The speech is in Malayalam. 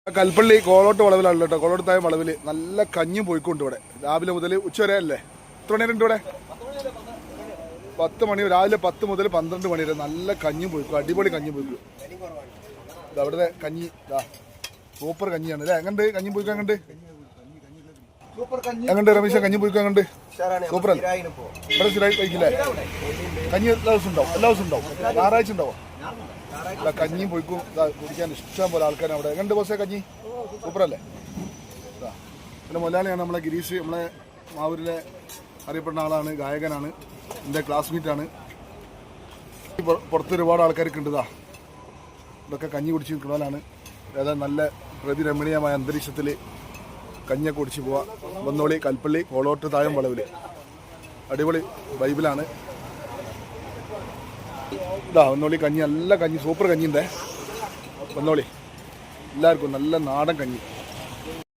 കൽപ്പള്ളി കോളോട്ട് വളവിലാണ് കേട്ടോ. കോളോട്ടായ വളവിൽ നല്ല കഞ്ഞും പോയിക്കൊണ്ട് ഇവിടെ രാവിലെ മുതൽ ഉച്ച വരെ അല്ലേ. എത്ര മണി വരെ ഇവിടെ? 10 മണി. രാവിലെ 10 മുതൽ 12 മണി വരെ നല്ല കഞ്ഞും പോയിക്കും. അടിപൊളി കഞ്ഞും പോയിക്കും. അവിടുത്തെ കഞ്ഞി സൂപ്പർ കഞ്ഞിയാണ് അല്ലേ. എങ്ങണ്ട് കഞ്ഞി പോയിക്കാൻ? എങ്ങണ്ട് രമേശ കഞ്ഞി പോയിക്കാൻ? എങ്ങണ്ട് സൂപ്പർ അല്ലേ? ഇവിടെ സ്ഥിരമായി കഴിക്കില്ലേ കഞ്ഞി? എല്ലാ ദിവസം ഉണ്ടാവും. എല്ലാ ദിവസം ഉണ്ടാവും. ഞായറാഴ്ച ഉണ്ടാവും. കഞ്ഞിയും പോയിക്കും കുടിക്കാൻ ഇഷ്ടം പോലെ ആൾക്കാരാണ് അവിടെ. എങ്ങണ്ട് ബോസേ കഞ്ഞി? സൂപ്പറല്ലേ. പിന്നെ മലയാളിയാണ് നമ്മളെ ഗിരീഷ്. നമ്മളെ മാവൂരിലെ അറിയപ്പെടുന്ന ആളാണ്, ഗായകനാണ്, എൻ്റെ ക്ലാസ്മേറ്റാണ്. പുറത്ത് ഒരുപാട് ആൾക്കാർക്ക് ഉണ്ട്. ഇതൊക്കെ കഞ്ഞി കുടിച്ച് നിൽക്കുന്നവരാണ്. ഏതായാലും നല്ല പ്രതിരമണീയമായ അന്തരീക്ഷത്തിൽ കഞ്ഞിയൊക്കെ കുടിച്ച് പോവാം. വന്നോളി കൽപ്പള്ളി കോളോട്ട് തായം വളവിൽ അടിപൊളി ബൈബിളാണ്. വന്നോളി കഞ്ഞി, നല്ല കഞ്ഞി, സൂപ്പർ കഞ്ഞിൻ്റെ. വന്നോളി എല്ലാവർക്കും നല്ല നാടൻ കഞ്ഞി.